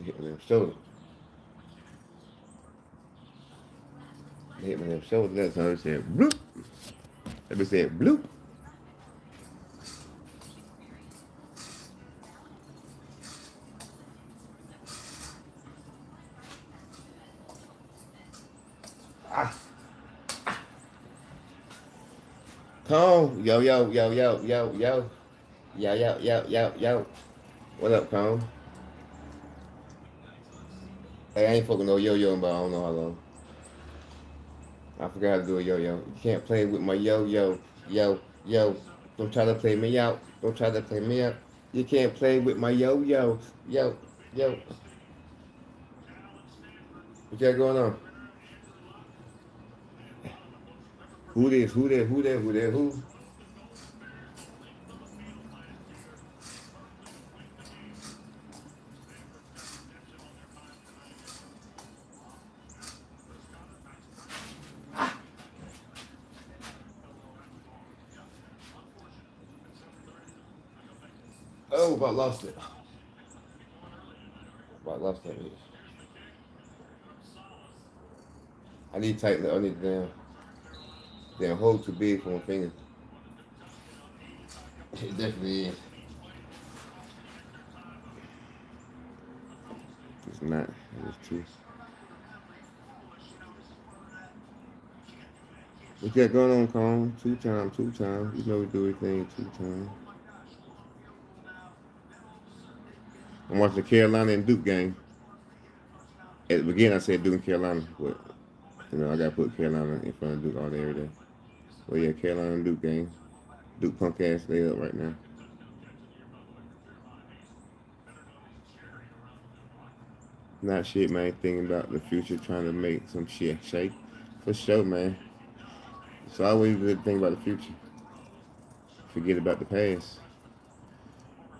Hit me in the shoulder. They hit me in the shoulder. That time it said bloop. That bitch said bloop. Ah. Cone. Yo, yo, yo, yo, yo, yo. Yo, yo, yo, yo, yo. What up, Cone? Hey, I ain't fucking no yo-yo, but I don't know how long. I forgot how to do a yo-yo. You can't play with my yo-yo. Yo, yo. Don't try to play me out. Don't try to play me out. You can't play with my yo-yo. Yo, yo. What you got going on? Who this? Who that? Who that? Who that? Who? Oh, about lost it. About lost that bitch. I need tight. I need damn hole too big for my finger. It definitely is. It's not. It's too. What you got going on, Cone? Two times. You know we do everything 2 times. I'm watching the Carolina and Duke game. At the beginning, I said Duke and Carolina, but I gotta put Carolina in front of Duke all day, every day. Well, yeah, Carolina and Duke game. Duke punk ass, they up right now. Not shit, man. Thinking about the future, trying to make some shit shake. For sure, man. It's always good to think about the future. Forget about the past.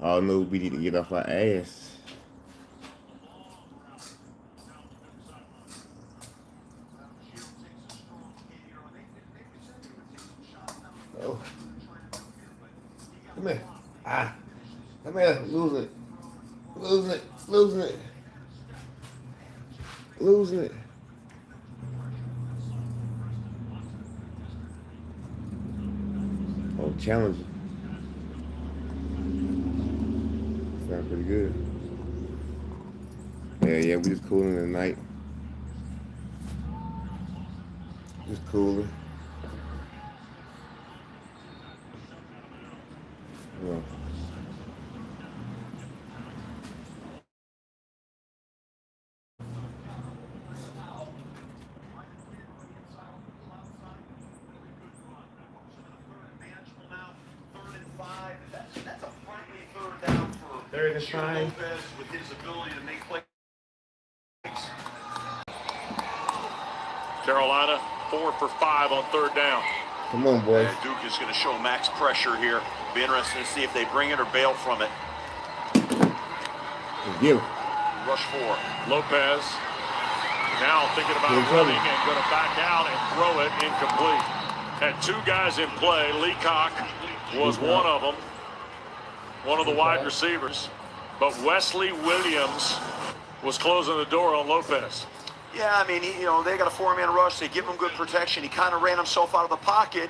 All know we need to get off our ass. Oh. Come here. Ah. Come here. Losing it. Losing it. Losing it. Losing it. Oh, challenging. Sounds pretty good. Yeah, we just cooling tonight. Just cooling. Yeah. They're in the trying. With his ability to make plays. Carolina 4 for 5 on 3rd down. Come on, boys. And Duke is going to show max pressure here. Be interesting to see if they bring it or bail from it. Give. Rush 4. Lopez now thinking about running and going to back out and throw it incomplete. Had 2 guys in play. Leacock was one of them. One of the wide receivers. But Wesley Williams was closing the door on Lopez. Yeah, I mean, they got a 4-man rush. They give him good protection. He kind of ran himself out of the pocket,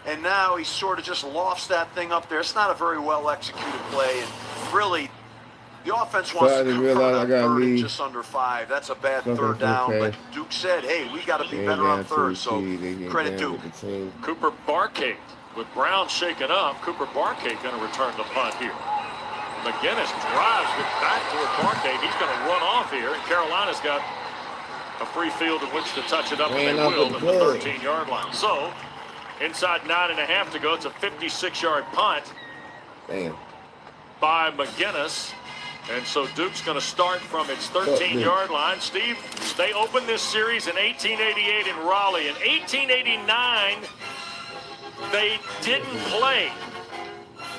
and now he sort of just lofts that thing up there. It's not a very well-executed play, and really, the offense wants to convert on 3rd and just under 5. That's a bad 3rd down, but Duke said, hey, we got to be better on 3rd, so credit Duke. Cooper Barcade with Brown shaken up. Cooper Barcade going to return the punt here. McGinnis drives it back toward Barcade. He's going to run off here, and Carolina's got a free field in which to touch it up, and they will at the 13-yard line. So, inside 9.5 to go, it's a 56-yard punt. Damn. By McGinnis. And so Duke's going to start from its 13-yard line. Steve, they opened this series in 1888 in Raleigh. In 1889, they didn't play.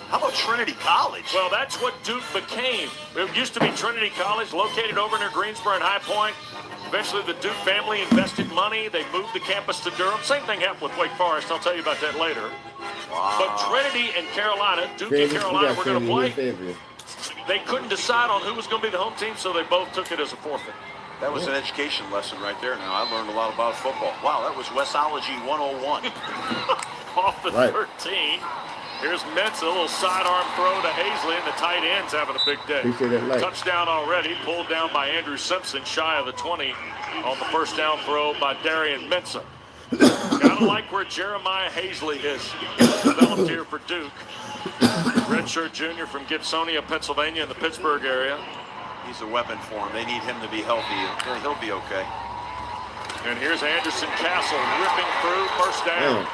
How about Trinity College? Well, that's what Duke became. It used to be Trinity College, located over near Greensboro and High Point. Eventually, the Duke family invested money. They moved the campus to Durham. Same thing happened with Wake Forest. I'll tell you about that later. Wow. But Trinity and Carolina, Duke and Carolina, were going to play. they couldn't decide on who was going to be the home team, so they both took it as a forfeit. That was an education lesson right there. Now, I learned a lot about football. Wow, that was Westology 101. Off the 13. Here's Mintz, a little sidearm throw to Hazley, and the tight end's having a big day. Touchdown already, pulled down by Andrew Simpson, shy of the 20 on the first down throw by Darian Mintza. Gotta like where Jeremiah Hazley is developed here for Duke. Redshirt junior from Gibsonia, Pennsylvania, in the Pittsburgh area. He's a weapon for him. They need him to be healthy. He'll be okay. And here's Anderson Castle ripping through, first down.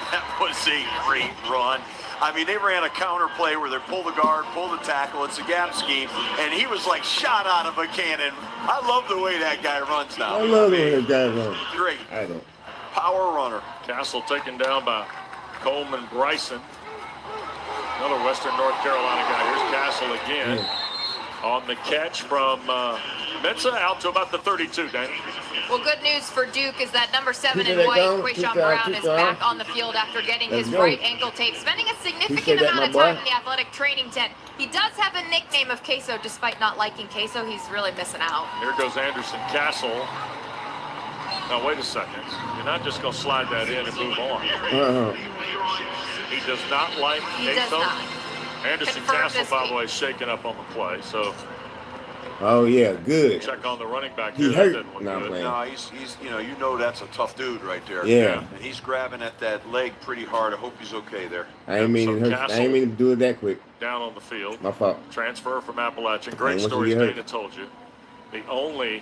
That was a great run. I mean, they ran a counter play where they pull the guard, pull the tackle. It's a gap scheme, and he was like shot out of a cannon. I love the way that guy runs now. I love the way that guy runs. Great. I don't. Power runner. Castle taken down by Coleman Bryson. Another Western North Carolina guy. Here's Castle again. On the catch from Mintza out to about the 32, Danny. Well, good news for Duke is that number 7 in white, Quayshawn Brown, is back on the field after getting his right ankle taped, spending a significant amount of time in the athletic training tent. He does have a nickname of Queso, despite not liking Queso. He's really missing out. Here goes Anderson Castle. Now, wait a second. You're not just going to slide that in and move on. He does not like Queso. He does not. Anderson Castle, by the way, shaking up on the play, so... Oh yeah, good. Check on the running back. He here. hurt. No, he's you know that's a tough dude right there. Yeah. And he's grabbing at that leg pretty hard. I hope he's okay there. I ain't mean to do it that quick. Down on the field. My fault. Transfer from Appalachian. Great story Dana told you. The only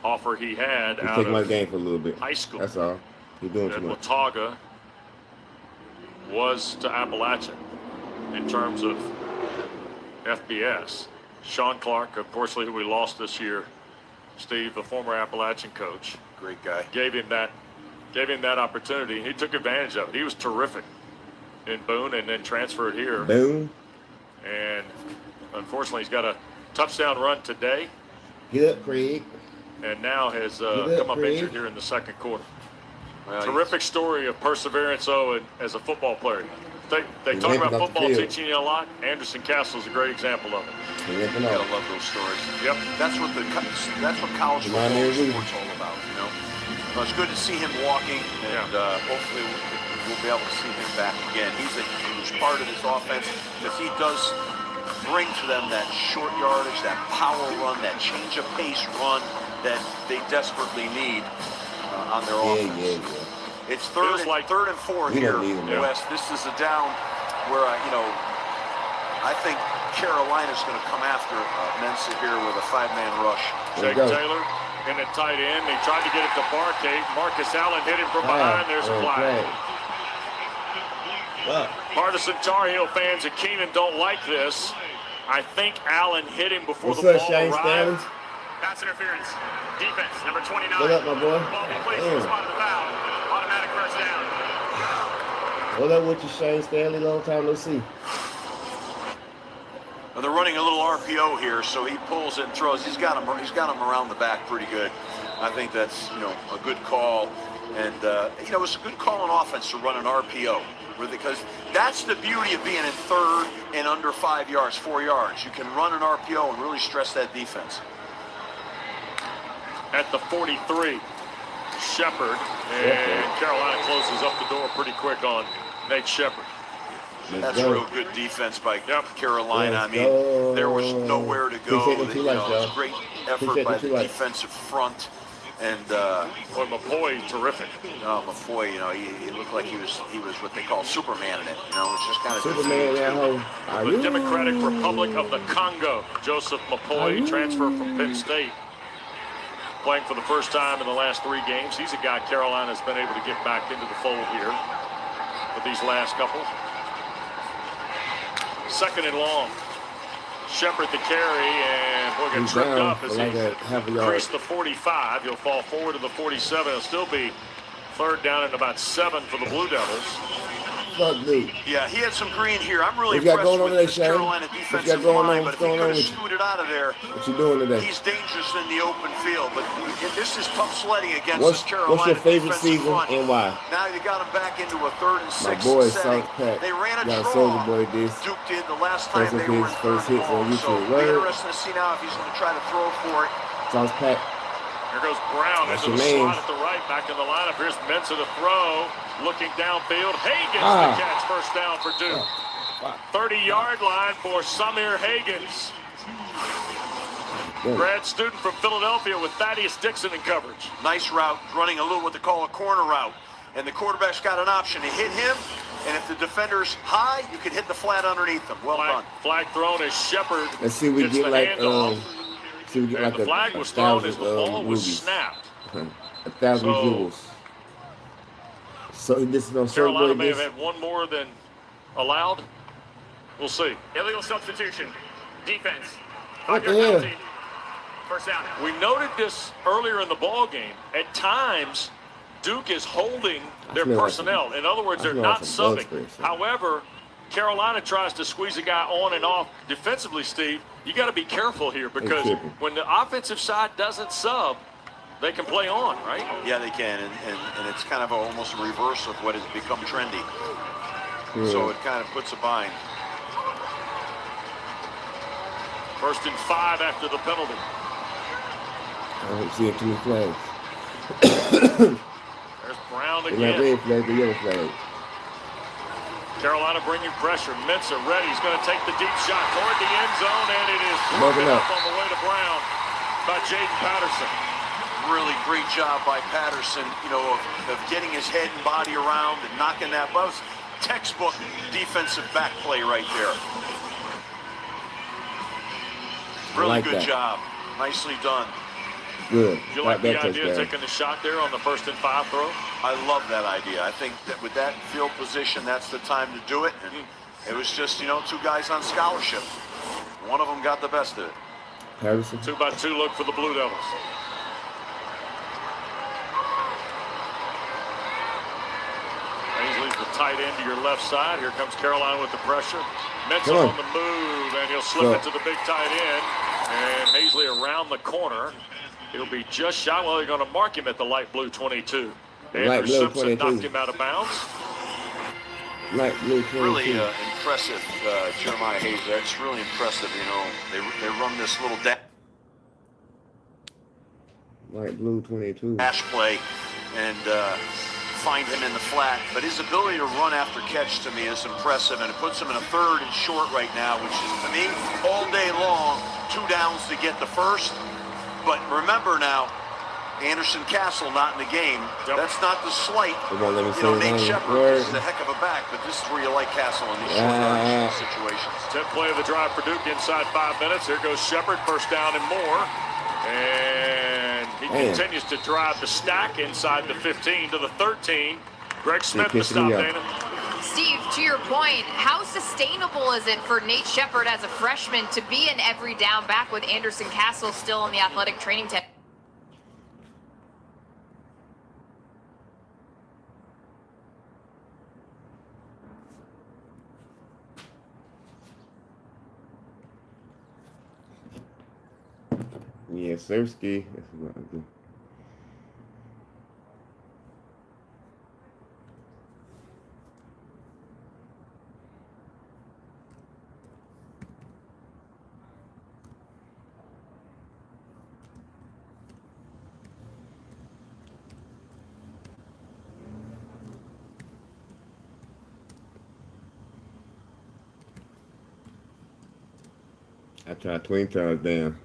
offer he had out take of my game for a little bit. high school. That's all. He's doing too much. Watauga was to Appalachian in terms of FBS. Sean Clark, unfortunately, who we lost this year, Steve, a former Appalachian coach, great guy, gave him that opportunity. He took advantage of it. He was terrific in Boone, and then transferred here. Boone. And unfortunately, he's got a touchdown run today. Get up, Craig. And now has come up injured here in the second quarter. Well, terrific story of perseverance, as a football player. They talk about football teaching you a lot. Anderson Castle is a great example of it. You gotta love those stories. Yep. That's what college football is sports all about. You know, well, it's good to see him walking, and hopefully we'll be able to see him back again. He's a huge part of this offense because he does bring to them that short yardage, that power run, that change of pace run that they desperately need on their offense. It's third and 4 here, West. This is a down where I think Carolina's going to come after Mintza here with a 5-man rush. Jake Taylor in at tight end. He tried to get it to Barkade. Marcus Allen hit him from behind. There's a flag. Partisan Tar Heel fans at Keenan don't like this. I think Allen hit him before the ball arrived. Pass interference. Defense, number 29. What up, my boy? Ball completes the spot of the foul. Automatic first down. What up with you, Shane Stanley? Long time no see. Well, they're running a little RPO here, so he pulls it and throws. He's got him around the back pretty good. I think that's a good call, and it's a good call on offense to run an RPO, because that's the beauty of being in third and under 5 yards, 4 yards. You can run an RPO and really stress that defense. At the 43, Shepard, and Carolina closes up the door pretty quick on Nate Shepard. That's real good defense by Carolina. I mean, there was nowhere to go. It was a great effort by the defensive front. And McCoy, terrific. McCoy, he looked like he was what they call Superman in it. It's just kind of Superman at home. The Democratic Republic of the Congo, Joseph McCoy, transfer from Penn State. Playing for the first time in the last 3 games. He's a guy Carolina's been able to get back into the fold here with these last couple. Second and long. Shepard the carry, and boy, got tripped up as he increased the 45. He'll fall forward to the 47. It'll still be third down and about 7 for the Blue Devils. Fuck Duke. Yeah, he had some green here. I'm really What you got impressed going on with today, this Shane? Carolina What you defensive got going line, on? but What's if he going could on have with you? scooted out of there, What you doing today? he's dangerous in the open field. But this is tough sledding against What's this Carolina your favorite defensive season front. and why? Now you got him back into a 3rd and 6 My boy setting. South Pack. They ran a Got a draw. Soldier Boy this. Duke did the last time First of they were in his 3rd first hits on and long. So YouTube. it'll be Word. interesting to see now if he's going to try to throw for it. South Pack. Here goes Brown That's into the your slot man. at the right, back in the lineup. Here's Mensah to throw, looking downfield. Hagens Ah. the catch, first down for Duke. 30-yard line for Samir Hagens. Damn. Grad student from Philadelphia with Thaddeus Dixon in coverage. Nice route, running a little what they call a corner route. And the quarterback's got an option to hit him, and if the defender's high, you can hit the flat underneath them. Well done. Flag thrown as Shepard Let's see if we gets get the like handoff. see if we get And like the flag was thrown as the ball was rubies. snapped. 1,000 So- jewels. So this is no Carolina Boy may have this. had one more than allowed. We'll see. Illegal substitution. Defense. What the 5-yard hell? penalty. First down. We noted this earlier in the ball game. At times, Duke is holding their smell like personnel. In other words, I they're smell not like some bug subbing. spray, so. However, Carolina tries to squeeze a guy on and off defensively, Steve. You got to be careful here because tripping. when the offensive side doesn't sub, they can play on, right? Yeah, they can, and it's kind of almost a reverse of what has become trendy. Yeah. So it kind of puts a bind. 1st and 5 after the penalty. I don't see too many flags. There's Brown They're not again. red flag, the yellow flag. Carolina bringing pressure. Mensah ready. He's going to take the deep shot toward the end zone, and it is Broken broken up. up on the way to Brown by Jaden Patterson. Really great job by Patterson, of getting his head and body around and knocking that ball. Textbook defensive back play right there. Really like good that. job. Nicely done. Good. Do you like the that idea of touchdown. taking the shot there on the 1st and 5 throw? I love that idea. I think that with that field position, that's the time to do it. And it was just, 2 guys on scholarship. One of them got the best of it. Patterson. 2-by-2 look for the Blue Devils. Ainsley's the tight end to your left side. Here comes Carolina with the pressure. Mensah on the move, and he'll slip it to the big tight end. And Ainsley around the corner. He'll be just shy. Well, they're going to mark him at the light blue 22. Andrew blue Simpson 22. knocked him out of bounds. Light blue 22. Really impressive, Jeremiah Hayes. That's really impressive. They run this little Light blue 22. dash play and find him in the flat. But his ability to run after catch to me is impressive, and it puts him in a 3rd and short right now, which is, to me, all day long, 2 downs to get the first. But remember now, Anderson Castle not in the game. Yep. That's not the slight. They won't let me say his Nate name. Shepard Word. is a heck of a back, but this is where you like Castle in these short yardage situations. 10th play of the drive for Duke inside 5 minutes. Here goes Shepard, first down and more. And he continues to drive the stack inside the 15 to the 13. Greg Smith to stop, Dana. Steve, to your point, how sustainable is it for Nate Shepard as a freshman to be an every down back with Anderson Castle still in the athletic training tent? Yeah, Sirski. That's what I do. I tried 20 times down.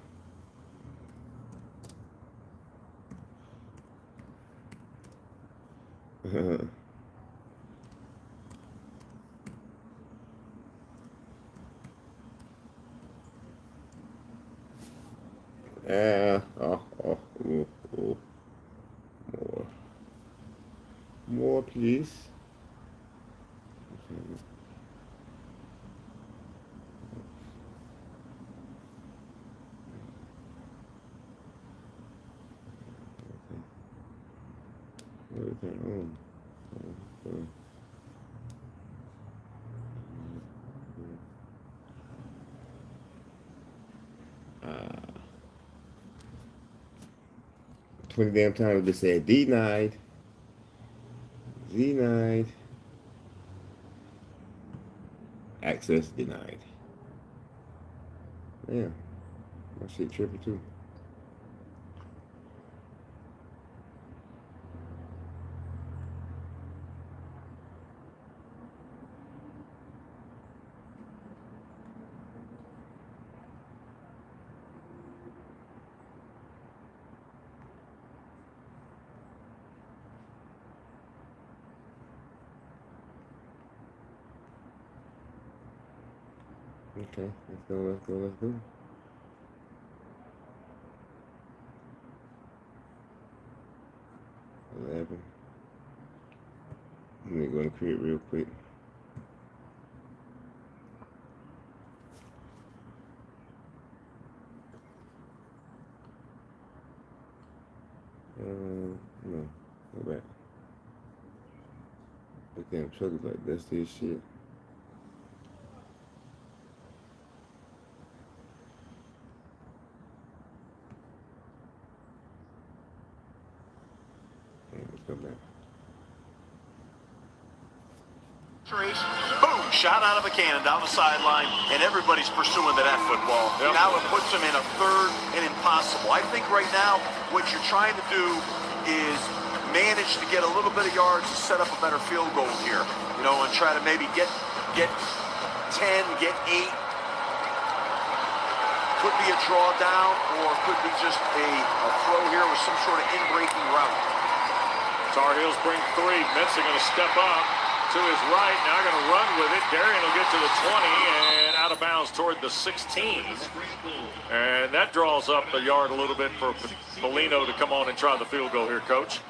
More, please. What is that on? 20 damn times they said denied. Denied. Access denied. Damn. My shit tripping too. Okay, let's go. 11. Let me go and create real quick. No, go back. That damn truck is like dusty as shit. Let's go back. Boom, shot out of a cannon down the sideline, and everybody's pursuing that football. Yep. Now it puts them in a third and impossible. I think right now what you're trying to do is manage to get a little bit of yards to set up a better field goal here, you know, and try to maybe get 10, get 8. Could be a draw down, or could be just a throw here with some sort of in-breaking route. Tar Heels bring 3. Mensa going to step up to his right, now going to run with it. Darian will get to the 20 and out of bounds toward the 16. And that draws up the yard a little bit for Polino to come on and try the field goal here, Coach.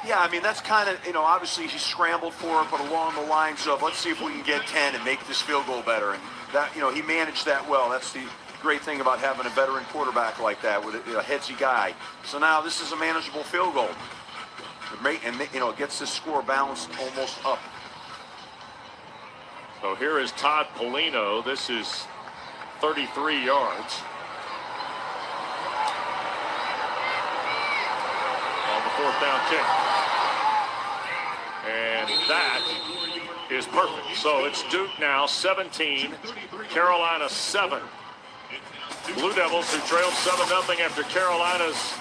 Yeah, I mean, that's kind of, you know, obviously he scrambled for it, but along the lines of, let's see if we can get 10 and make this field goal better. And that, you know, he managed that well. That's the great thing about having a veteran quarterback like that with a headsy guy. So now this is a manageable field goal. And, you know, it gets this score balanced almost up. So here is Todd Polino. This is 33 yards. On the 4th down kick. And that is perfect. So it's Duke now 17, Carolina 7. Blue Devils, who trailed 7-0 after Carolina's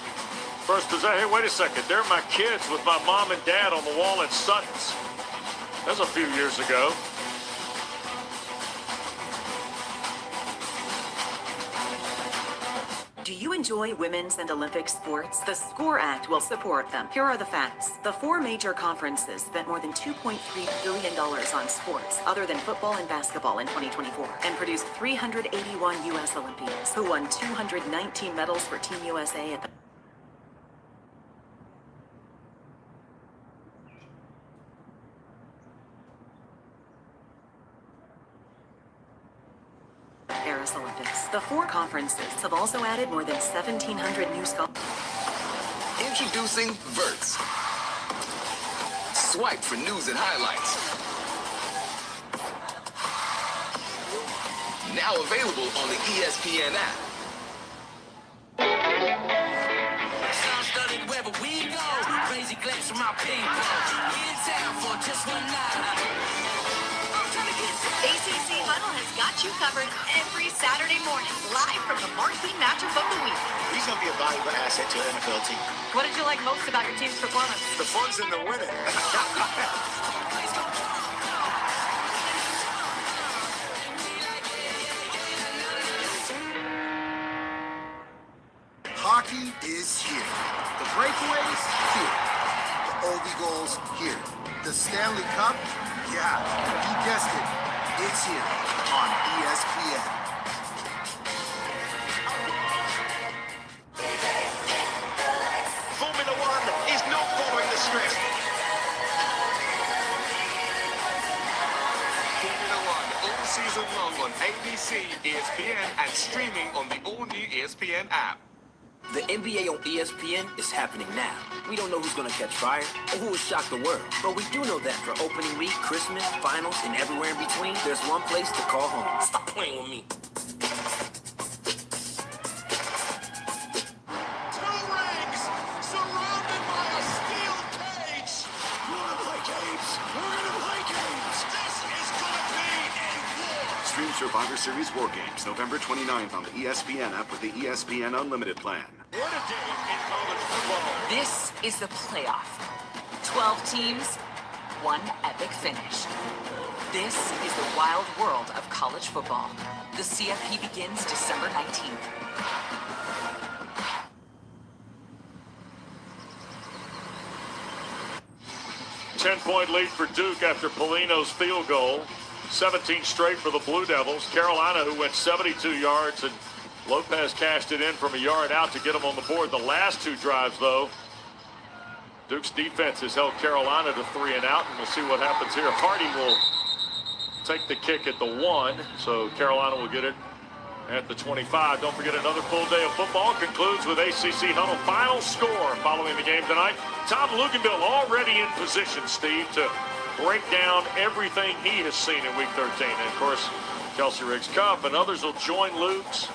first possession. Hey, wait a second. They're my kids with my mom and dad on the wall at Sutton's. That was a few years ago. Do you enjoy women's and Olympic sports? The SCORE Act will support them. Here are the facts. The 4 major conferences spent more than $2.3 billion on sports, other than football and basketball in 2024, and produced 381 U.S. Olympians, who won 219 medals for Team USA at the Paris Olympics. The 4 conferences have also added more than 1,700 new scholarships. Introducing Verts. Swipe for news and highlights. Now available on the ESPN app. Star-studded wherever we go. Crazy glance from my people. We in town for just one night. ACC Huddle has got you covered every Saturday morning, live from the marquee matchup of the week. He's going to be a valuable asset to an NFL team. What did you like most about your team's performance? The fun's in the winning. Hockey is here. The breakaways, here. The oldie goals, here. The Stanley Cup, yeah, you guessed it. It's here on ESPN. Formula One is not following the script. Formula One all season long on ABC, ESPN, and streaming on the all-new ESPN app. The NBA on ESPN is happening now. We don't know who's going to catch fire or who will shock the world, but we do know that for opening week, Christmas, finals, and everywhere in between, there's one place to call home. Stop playing with me. 2 rings surround new Survivor Series War Games, November 29th on the ESPN app with the ESPN Unlimited plan. What a day in college football. This is the playoff. 12 teams, one epic finish. This is the wild world of college football. The CFP begins December 19th. 10-point lead for Duke after Polino's field goal. 17 straight for the Blue Devils. Carolina, who went 72 yards, and Lopez cashed it in from a yard out to get them on the board. The last two drives, though, Duke's defense has held Carolina to 3 and out, and we'll see what happens here. Hardy will take the kick at the 1, so Carolina will get it at the 25. Don't forget, another full day of football concludes with ACC Huddle final score following the game tonight. Tom Luganville already in position, Steve, to break down everything he has seen in Week 13. And, of course, Kelsey Riggs Cup and others will join Luke's,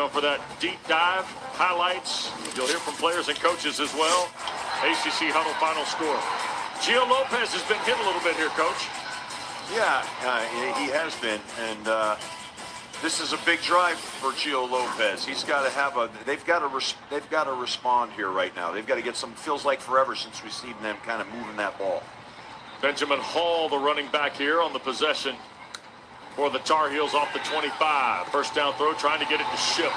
for that deep dive, highlights. You'll hear from players and coaches as well. ACC Huddle final score. Gio Lopez has been hit a little bit here, Coach. Yeah, he has been, and this is a big drive for Gio Lopez. He's got to have they've got to respond here right now. They've got to get some. Feels like forever since we've seen them kind of moving that ball. Benjamin Hall, the running back here on the possession for the Tar Heels off the 25. First down throw, trying to get it to Ship,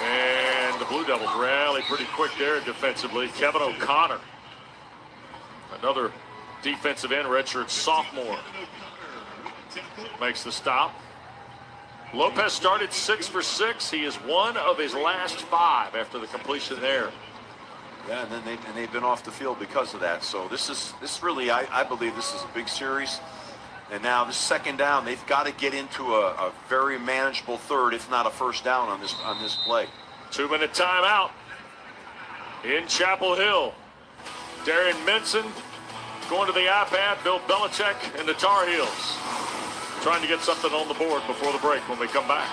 and the Blue Devils rally pretty quick there defensively. Kevin O'Connor, another defensive end, redshirt sophomore, makes the stop. Lopez started 6 for 6. He is one of his last 5 after the completion there. Yeah, and then they've been off the field because of that. So this really, I believe this is a big series. And now this second down, they've got to get into a very manageable third, if not a first down on this play. 2-minute timeout in Chapel Hill. Darian Minson going to the iPad. Bill Belichick and the Tar Heels trying to get something on the board before the break when we come back.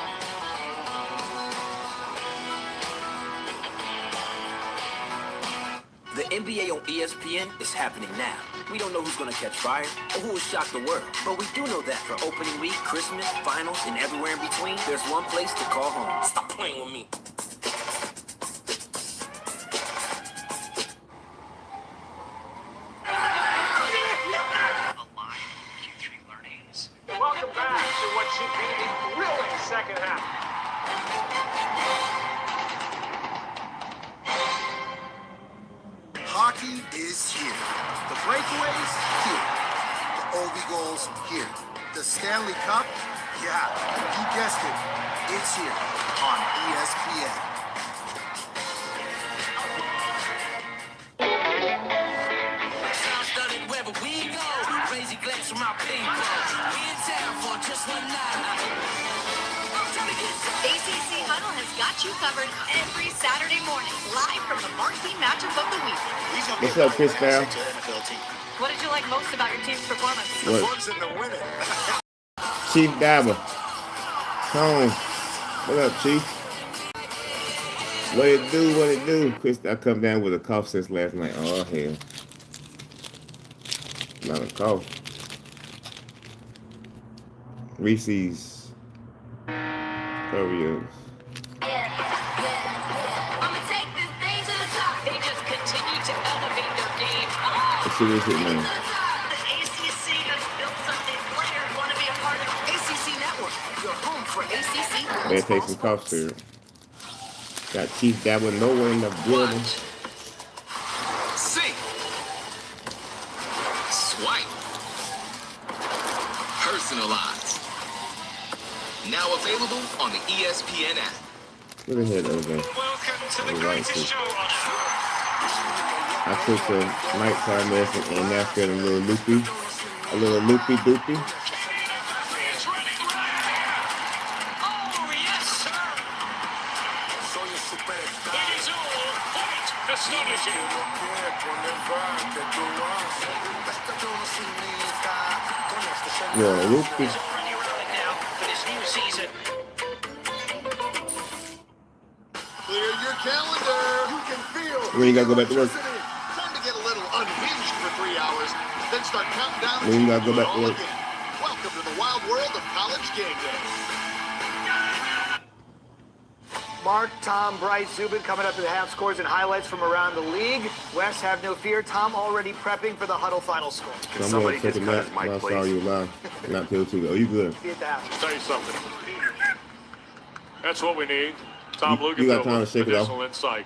The NBA on ESPN is happening now. We don't know who's going to catch fire or who will shock the world, but we do know that for opening week, Christmas, finals, and everywhere in between, there's one place to call home. Stop playing with me. Welcome back to what should be a thrilling second half. Hockey is here. The breakaways, here. The Oldie goals, here. The Stanley Cup, yeah, you guessed it. It's here on ESPN. Wherever we go, crazy glass from my people. We in town for just one night. ACC Huddle has got you covered every Saturday morning, live from the marquee matchup of the week. What's up, Chris Bell? What did you like most about your team's performance? What? Bugs in the winning. Chief Dabber. Home. What up, Chief? What it do? Chris, I come down with a cough since last night. Oh, hell. Not a cough. Reese's. Oreos. They just continue to elevate their game. Let's see this shit, man. The ACC has built something players want to be a part of. ACC Network, your home for ACC. Better take some cough syrup. Got Chief Dabber nowhere in the building. Sing. Swipe. Personalized. Now available on the ESPN app. Look at here, though, man. Welcome to the greatest show on earth. I took some nighttime medicine and now feel a little loopy. A little loopy doopy. Oh, yes, sir. It is all point astonishing. Yeah, loopy. Running right now for this new season. Clear your calendar. You can feel. When you gotta go back to work? Time to get a little unhinged for 3 hours, then start counting down. When you gotta go back to work? Welcome to the wild world of college game day. Mark, Tom, Bryce, Zubin coming up to the half scores and highlights from around the league. Wes, have no fear. Tom already prepping for the huddle final score. So I'm going to take a nap. I saw you live. Not till 2. Oh, you good. Be at the half. Tell you something. That's what we need. Tom You got time to with shake it off. additional insight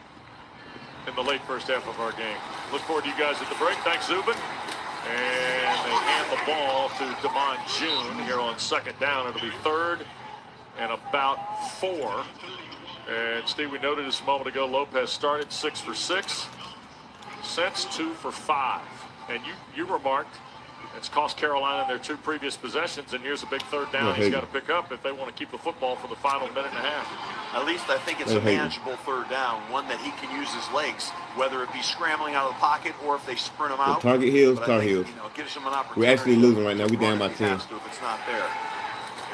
in the late first half of our game. Look forward to you guys at the break. Thanks, Zubin. And they hand the ball to Damon June here on second down. It'll be 3rd and about 4. And Steve, we noted this a moment ago, Lopez started 6 for 6, since 2 for 5. And you remarked it's cost Carolina their 2 previous possessions, and here's a big 3rd down he's got to pick up if they want to keep the football for the final minute and a half. At least I think it's a manageable 3rd down, one that he can use his legs, whether it be scrambling out of the pocket or if they sprint him out. Target heels, But I target think, heels. Gives him an opportunity. We're actually losing right now. We're down by 10. If it's not there.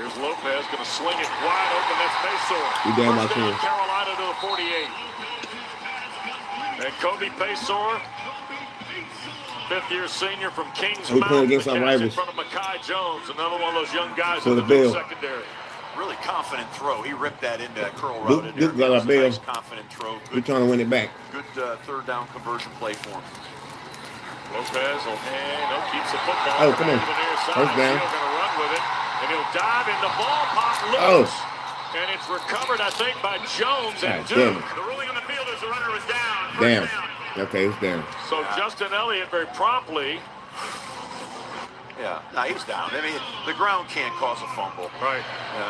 Here's Lopez going to sling it wide open. That's Pesor. We down by 10. Carolina to the 48. And Kobe Pesor, 5th-year senior from Kings We playing Mountain, against our in rivals. front of Makai Jones, another one of those young guys For in the the Bill. Really secondary. confident throw. He ripped that into that curl route in there. Duke got our bail. Nice confident throw. We're trying to win it back. Good 3rd down conversion play for him. Lopez will keeps the football. Oh, come on. First down. He's going to run with it, and he'll dive in the ball, pop loose. And it's recovered, I think, by Jones and Duke. The ruling on the field is the runner is down. Damn. Okay, it's down. So Justin Elliott very promptly. Yeah, no, he's down. I mean, the ground can't cause a fumble. Right.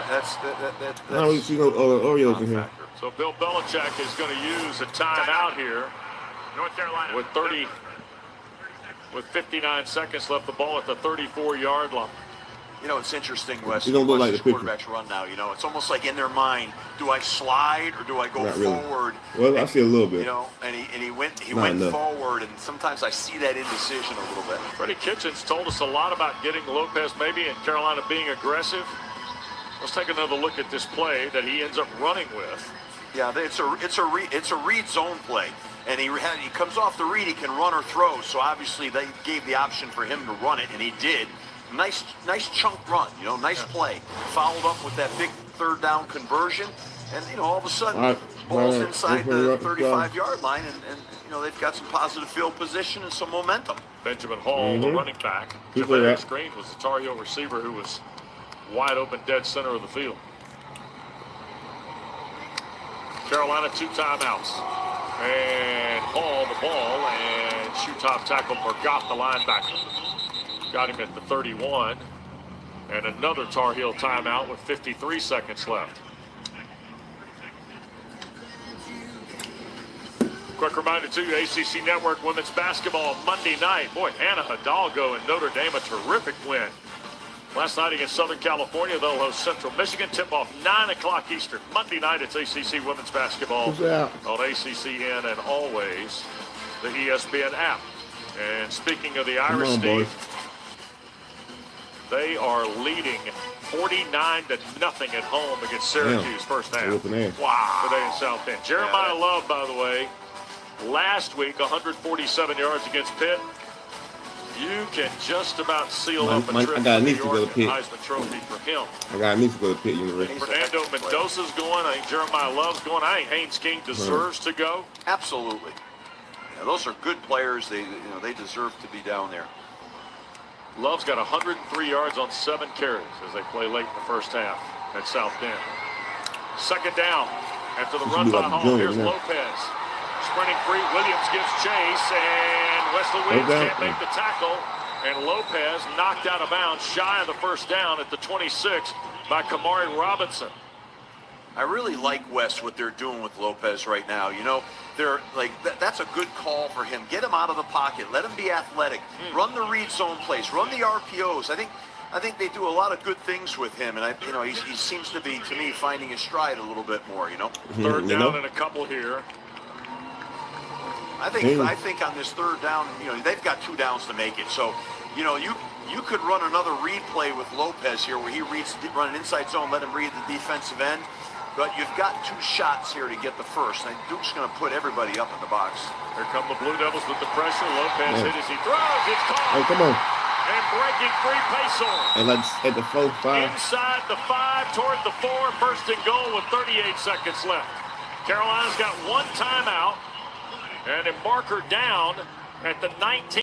That's I don't see no Oreos in here. So Bill Belichick is going to use a timeout here. North Carolina. With 59 seconds left, the ball at the 34-yard line. You know, it's interesting, Wes. You don't look like the picture. Quarterbacks run now. You know, it's almost like in their mind, do I slide or do I go Not really. forward? Well, I see a little bit. You know, and he went enough. forward, and sometimes I see that indecision a little bit. Freddie Kitchens told us a lot about getting Lopez maybe and Carolina being aggressive. Let's take another look at this play that he ends up running with. Yeah, it's a read zone play, and he comes off the read. He can run or throw. So obviously they gave the option for him to run it, and he did. Nice chunk run, you know, nice play. Followed up with that big 3rd down conversion, and you know, all of a sudden, ball's inside the 35-yard line, and you know, they've got some positive field position and some momentum. Benjamin Hall, the running back. Javarius Green was the Tar Heel receiver who was wide open, dead center of the field. Carolina 2 timeouts. And Hall the ball, and shoe top tackle Morgott, the linebacker. Got him at the 31. And another Tar Heel timeout with 53 seconds left. Quick reminder to you, ACC Network Women's Basketball Monday night. Boy, Hannah Hidalgo and Notre Dame, a terrific win. Last night against Southern California, they'll host Central Michigan. Tip-off 9 o'clock Eastern. Monday night, it's ACC Women's Basketball on ACCN and always the ESPN app. And speaking of the Irish, Steve, they are leading 49-0 at home against Syracuse first half. Wow. Today in South Bend. Jeremiah Love, by the way, last week, 147 yards against Pitt. You can just about seal up a trip to New York and Heisman Trophy for him. I got a niece to go to Pitt University. Fernando Mendoza's going. I think Jeremiah Love's going. I think Haynes King deserves to go. Absolutely. Yeah, those are good players. They deserve to be down there. Love's got 103 yards on 7 carries as they play late in the first half at South Bend. Second down after the run by Hall. Here's Lopez. Sprinting free, Williams gives chase, and Wesley Williams can't make the tackle. And Lopez knocked out of bounds, shy of the first down at the 26 by Kamari Robinson. I really like, Wes, what they're doing with Lopez right now. You know, they're like that's a good call for him. Get him out of the pocket. Let him be athletic. Run the read zone plays. Run the RPOs. I think they do a lot of good things with him, and he seems to be, to me, finding his stride a little bit more. You know, third down and a couple here. I think on this 3rd down, they've got 2 downs to make it. So, you could run another read play with Lopez here where he run an inside zone, let him read the defensive end. But you've got 2 shots here to get the first. And Duke's going to put everybody up in the box. Here come the Blue Devils with the pressure. Lopez hit as he throws. It's caught. Oh, come on. And breaking free, Payson. And like at the 4-5. Inside the 5, toward the 4, first and goal with 38 seconds left. Carolina's got one timeout and a marker down at the 19.